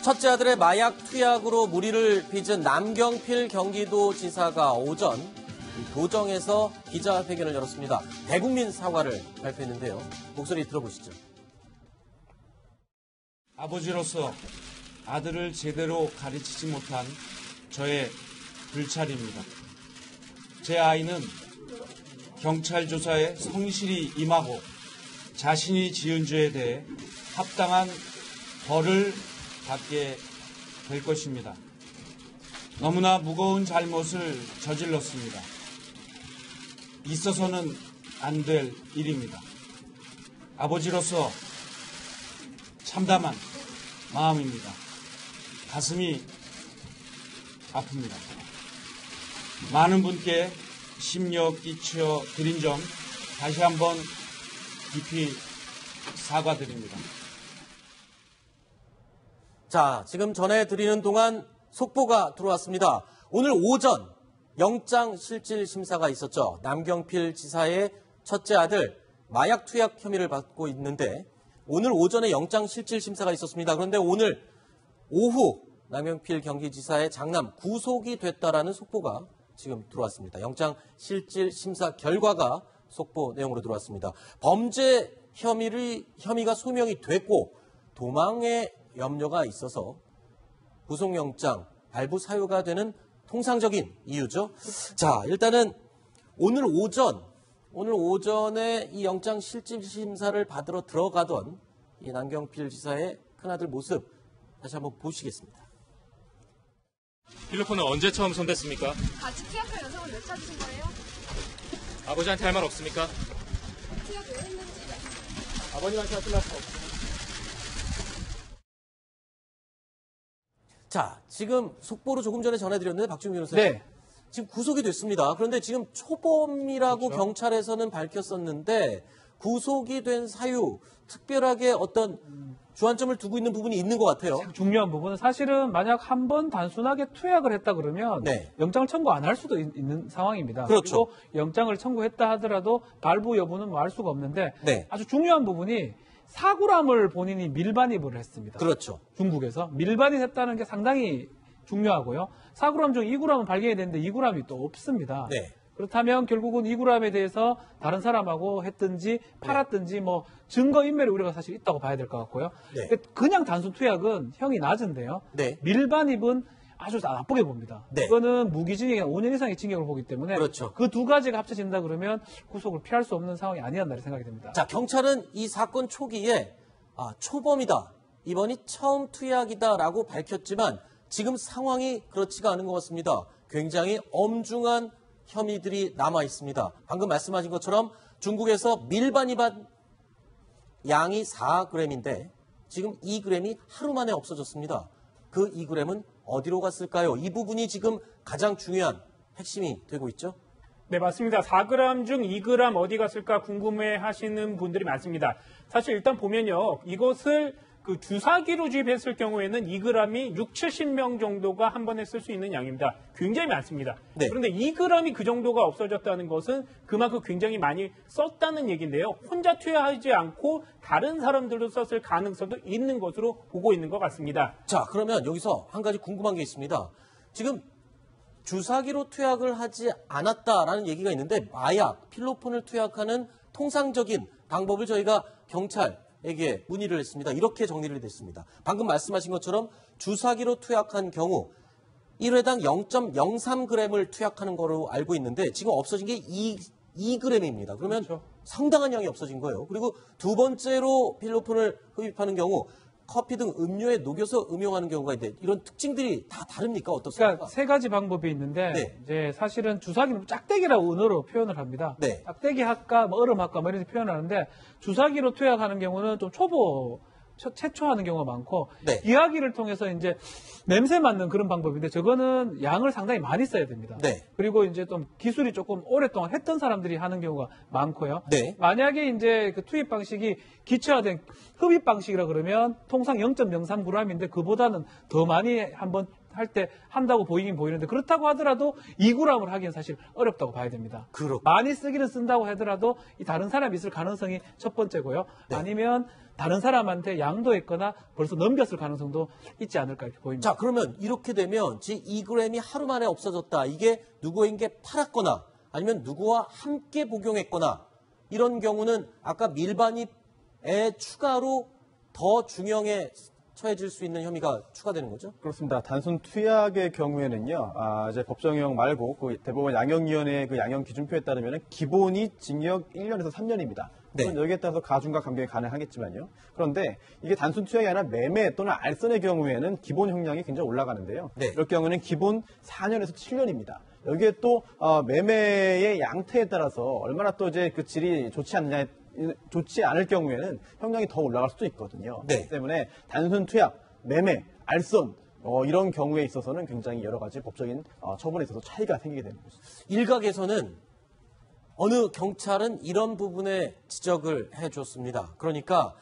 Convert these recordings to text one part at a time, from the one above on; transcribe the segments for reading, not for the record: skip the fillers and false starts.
첫째 아들의 마약 투약으로 무리를 빚은 남경필 경기도지사가 오전 도정에서 기자회견을 열었습니다. 대국민 사과를 발표했는데요. 목소리 들어보시죠. 아버지로서 아들을 제대로 가르치지 못한 저의 불찰입니다. 제 아이는 경찰 조사에 성실히 임하고 자신이 지은 죄에 대해 합당한 벌을 받게 될 것입니다. 너무나 무거운 잘못을 저질렀습니다. 있어서는 안 될 일입니다. 아버지로서 참담한 마음입니다. 가슴이 아픕니다. 많은 분께 심려 끼쳐 드린 점 다시 한번 깊이 사과드립니다. 자, 지금 전해드리는 동안 속보가 들어왔습니다. 오늘 오전 영장실질심사가 있었죠. 남경필 지사의 첫째 아들 마약 투약 혐의를 받고 있는데 오늘 오전에 영장실질심사가 있었습니다. 그런데 오늘 오후 남경필 경기지사의 장남 구속이 됐다라는 속보가 지금 들어왔습니다. 영장실질심사 결과가 속보 내용으로 들어왔습니다. 범죄 혐의가 소명이 됐고 도망의 염려가 있어서 구속영장 발부 사유가 되는 통상적인 이유죠. 자, 일단은 오늘 오전에 이 영장실질심사를 받으러 들어가던 이 남경필 지사의 큰아들 모습 다시 한번 보시겠습니다. 필로폰은 언제 처음 손댔습니까? 같이 투약할 여성을 왜 찾으신 거예요? 아버지한테 할 말 없습니까? 투약 왜 했는지 말씀해. 아버님한테 하실 말 없습니까? 자, 지금 속보로 조금 전에 전해드렸는데 박준규 변호사님. 네. 지금 구속이 됐습니다. 그런데 지금 초범이라고 그렇죠. 경찰에서는 밝혔었는데 구속이 된 사유, 특별하게 어떤 주안점을 두고 있는 부분이 있는 것 같아요. 중요한 부분은 사실은 만약 한 번 단순하게 투약을 했다 그러면 네. 영장을 청구 안 할 수도 있는 상황입니다. 그렇죠. 그리고 영장을 청구했다 하더라도 발부 여부는 뭐 알 수가 없는데 네. 아주 중요한 부분이 4g을 본인이 밀반입을 했습니다. 그렇죠. 중국에서 밀반입했다는 게 상당히 중요하고요. 4g 중 2g은 발견이 됐는데 2g이 또 없습니다. 네. 그렇다면 결국은 2g에 대해서 다른 사람하고 했든지 팔았든지 뭐 증거인멸의 우려가 사실 있다고 봐야 될 것 같고요. 네. 그냥 단순 투약은 형이 낮은데요. 네. 밀반입은 아주 나쁘게 봅니다. 네. 이거는 무기징역이 5년 이상의 징역을 보기 때문에 그렇죠. 그 두 가지가 합쳐진다 그러면 구속을 피할 수 없는 상황이 아니었나 생각이 듭니다. 자, 경찰은 이 사건 초기에 초범이다. 이번이 처음 투약이다라고 밝혔지만 지금 상황이 그렇지가 않은 것 같습니다. 굉장히 엄중한 혐의들이 남아 있습니다. 방금 말씀하신 것처럼 중국에서 밀반입한 양이 4g인데 지금 2g이 하루 만에 없어졌습니다. 그 2g은 어디로 갔을까요? 이 부분이 지금 가장 중요한 핵심이 되고 있죠. 네, 맞습니다. 4g 중 2g 어디 갔을까 궁금해 하시는 분들이 많습니다. 사실 일단 보면요. 이것을 그 주사기로 주입했을 경우에는 2g이 6, 70명 정도가 한 번에 쓸 수 있는 양입니다. 굉장히 많습니다. 네. 그런데 2g이 그 정도가 없어졌다는 것은 그만큼 굉장히 많이 썼다는 얘기인데요. 혼자 투여하지 않고 다른 사람들도 썼을 가능성도 있는 것으로 보고 있는 것 같습니다. 자, 그러면 여기서 한 가지 궁금한 게 있습니다. 지금 주사기로 투약을 하지 않았다라는 얘기가 있는데 마약, 필로폰을 투약하는 통상적인 방법을 저희가 경찰에게 문의를 했습니다. 이렇게 정리를 됐습니다. 방금 말씀하신 것처럼 주사기로 투약한 경우 1회당 0.03g을 투약하는 거로 알고 있는데 지금 없어진 게 2g입니다. 그러면 그렇죠. 상당한 양이 없어진 거예요. 그리고 두 번째로 필로폰을 흡입하는 경우 커피 등 음료에 녹여서 음용하는 경우가 있는데 이런 특징들이 다 다릅니까? 어떻습니까? 그러니까 세 가지 방법이 있는데 네. 이제 사실은 주사기는 짝대기라고 은어로 표현을 합니다. 네. 짝대기 할까, 뭐 얼음 할까, 뭐 이렇게 표현하는데 주사기로 투약하는 경우는 좀 최초하는 경우가 많고 네. 기하기를 통해서 이제 냄새 맡는 그런 방법인데 저거는 양을 상당히 많이 써야 됩니다. 네. 그리고 이제 좀 기술이 조금 오랫동안 했던 사람들이 하는 경우가 많고요. 네. 만약에 이제 그 투입 방식이 기초화된 흡입 방식이라 그러면 통상 0.03g인데 그보다는 더 많이 한번 할 때 한다고 보이긴 보이는데 그렇다고 하더라도 2g을 하기는 사실 어렵다고 봐야 됩니다. 많이 쓰기는 쓴다고 하더라도 이 다른 사람이 있을 가능성이 첫 번째고요. 네. 아니면 다른 사람한테 양도했거나 벌써 넘겼을 가능성도 있지 않을까 이렇게 보입니다. 자, 그러면 이렇게 되면 지 2g이 하루 만에 없어졌다. 이게 누구에게 팔았거나 아니면 누구와 함께 복용했거나 이런 경우는 아까 밀반입에 추가로 더 중형에 처해질 수 있는 혐의가 추가되는 거죠? 그렇습니다. 단순 투약의 경우에는요, 이제 법정형 말고 그 대법원 양형위원회 그 양형 기준표에 따르면 기본이 징역 1년에서 3년입니다. 네. 물론 여기에 따라서 가중과 감경이 가능하겠지만요. 그런데 이게 단순 투약이 아니라 매매 또는 알선의 경우에는 기본 형량이 굉장히 올라가는데요. 네. 이럴 경우는 기본 4년에서 7년입니다. 여기에 또 매매의 양태에 따라서 얼마나 또 이제 그 질이 좋지 않을 경우에는 형량이 더 올라갈 수도 있거든요. 네. 그렇기 때문에 단순 투약, 매매, 알선 이런 경우에 있어서는 굉장히 여러 가지 법적인 처분에 있어서 차이가 생기게 되는 것이죠. 일각에서는 어느 경찰은 이런 부분에 지적을 해줬습니다. 그러니까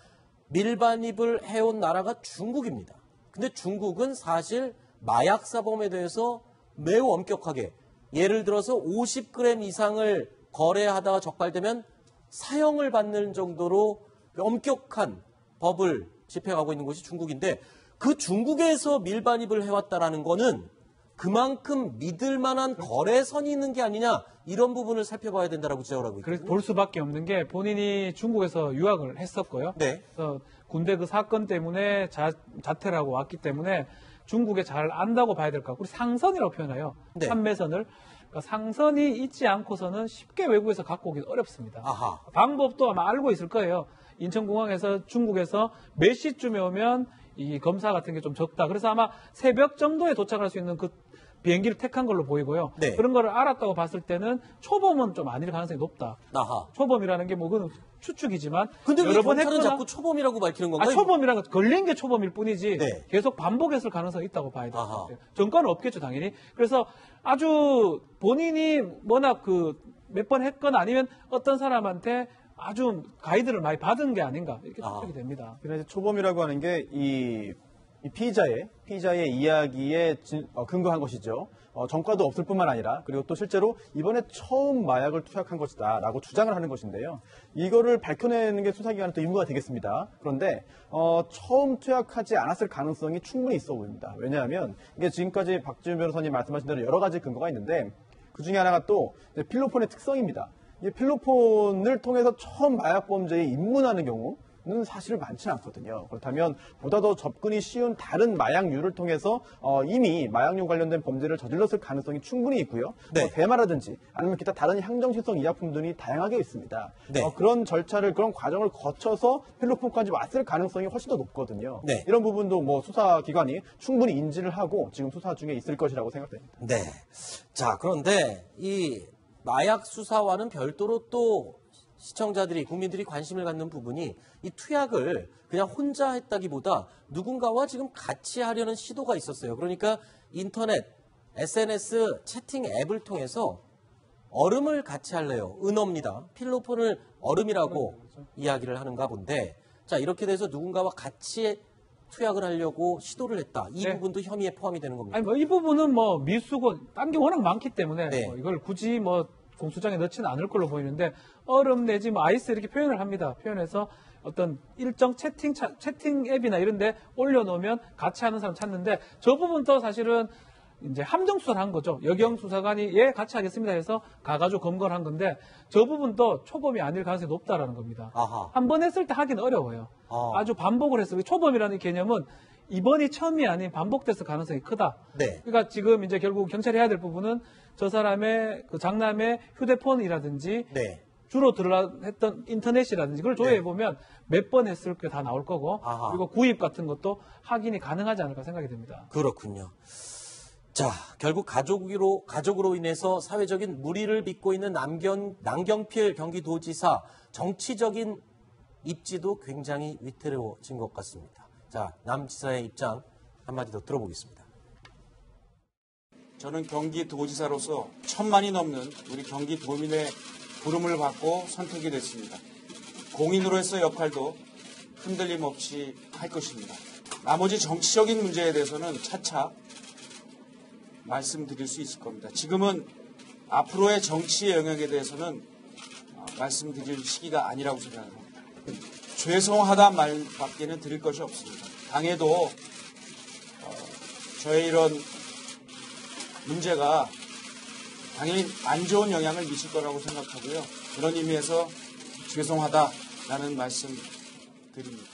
밀반입을 해온 나라가 중국입니다. 근데 중국은 사실 마약 사범에 대해서 매우 엄격하게 예를 들어서 50g 이상을 거래하다가 적발되면 사형을 받는 정도로 엄격한 법을 집행하고 있는 것이 중국인데 그 중국에서 밀반입을 해왔다라는 거는 그만큼 믿을 만한 거래선이 있는 게 아니냐 이런 부분을 살펴봐야 된다라고 지적을 하고 그래서 있거든요. 볼 수밖에 없는 게 본인이 중국에서 유학을 했었고요. 네. 그래서 군대 그 사건 때문에 자퇴를 하고 왔기 때문에 중국에 잘 안다고 봐야 될 것 같고 우리 상선이라고 표현해요. 네. 판매선을. 그러니까 상선이 있지 않고서는 쉽게 외국에서 갖고 오기 어렵습니다. 아하. 방법도 아마 알고 있을 거예요. 인천공항에서 중국에서 몇 시쯤에 오면 이 검사 같은 게 좀 적다. 그래서 아마 새벽 정도에 도착할 수 있는 그 비행기를 택한 걸로 보이고요. 네. 그런 거를 알았다고 봤을 때는 초범은 좀 아닐 가능성이 높다. 아하. 초범이라는 게 뭐 그건 추측이지만 근데 왜 여러 번 경찰은 했거나 자꾸 초범이라고 밝히는 건가요? 초범이라는 건 걸린 게 초범일 뿐이지 네. 계속 반복했을 가능성이 있다고 봐야 돼요. 아하. 전과는 없겠죠 당연히. 그래서 아주 본인이 워낙 그 몇 번 했거나 아니면 어떤 사람한테 아주 가이드를 많이 받은 게 아닌가 이렇게 추측이 됩니다. 그래서 초범이라고 하는 게 이 피의자의 이야기에 근거한 것이죠. 전과도 없을 뿐만 아니라 그리고 또 실제로 이번에 처음 마약을 투약한 것이다라고 주장을 하는 것인데요. 이거를 밝혀내는 게 수사기관의 또 임무가 되겠습니다. 그런데 처음 투약하지 않았을 가능성이 충분히 있어 보입니다. 왜냐하면 이게 지금까지 박지훈 변호사님 말씀하신 대로 여러 가지 근거가 있는데 그 중에 하나가 또 필로폰의 특성입니다. 이 필로폰을 통해서 처음 마약 범죄에 입문하는 경우는 사실 많지 않거든요. 그렇다면 보다 더 접근이 쉬운 다른 마약류를 통해서 이미 마약류 관련된 범죄를 저질렀을 가능성이 충분히 있고요. 네. 대마라든지 아니면 기타 다른 향정신성 의약품들이 다양하게 있습니다. 네. 그런 그런 과정을 거쳐서 필로폰까지 왔을 가능성이 훨씬 더 높거든요. 네. 이런 부분도 뭐 수사기관이 충분히 인지를 하고 지금 수사 중에 있을 것이라고 생각됩니다. 네. 자, 그런데 이 마약 수사와는 별도로 또 시청자들이, 국민들이 관심을 갖는 부분이 이 투약을 그냥 혼자 했다기보다 누군가와 지금 같이 하려는 시도가 있었어요. 그러니까 인터넷, SNS, 채팅 앱을 통해서 얼음을 같이 할래요. 은어입니다. 필로폰을 얼음이라고 이야기를 하는가 본데 자, 이렇게 돼서 누군가와 같이 투약을 하려고 시도를 했다. 이 네. 부분도 혐의에 포함이 되는 겁니다. 아니 뭐 이 부분은 뭐 미수고 딴 게 워낙 많기 때문에 네. 이걸 굳이 뭐 공소장에 넣지는 않을 걸로 보이는데 얼음 내지 뭐 아이스 이렇게 표현을 합니다. 표현해서 어떤 일정 채팅 앱이나 이런 데 올려놓으면 같이 하는 사람 찾는데 저 부분도 사실은 이제 함정 수사를 한 거죠. 여경 수사관이 예 같이 하겠습니다 해서 가가지고 검거를 한 건데 저 부분도 초범이 아닐 가능성이 높다라는 겁니다. 아하. 한 번 했을 때 하기는 어려워요. 아주 반복을 했어요. 초범이라는 개념은 이번이 처음이 아닌 반복됐을 가능성이 크다. 네. 그러니까 지금 이제 결국 경찰이 해야 될 부분은 저 사람의 그 장남의 휴대폰이라든지 네. 주로 했던 인터넷이라든지 그걸 조회해 보면 몇 번 했을 게 다 나올 거고 아하. 그리고 구입 같은 것도 확인이 가능하지 않을까 생각이 됩니다. 그렇군요. 자, 결국 가족으로 인해서 사회적인 물의를 빚고 있는 남경필 경기도지사 정치적인 입지도 굉장히 위태로워진 것 같습니다. 자, 남 지사의 입장 한마디 더 들어보겠습니다. 저는 경기도지사로서 1000만이 넘는 우리 경기도민의 부름을 받고 선택이 됐습니다. 공인으로서의 역할도 흔들림 없이 할 것입니다. 나머지 정치적인 문제에 대해서는 차차 말씀드릴 수 있을 겁니다. 지금은 앞으로의 정치의 영역에 대해서는 말씀드릴 시기가 아니라고 생각합니다. 죄송하다 말밖에는 드릴 것이 없습니다. 당에도 저의 이런 문제가 당연히 안 좋은 영향을 미칠 거라고 생각하고요. 그런 의미에서 죄송하다라는 말씀 드립니다.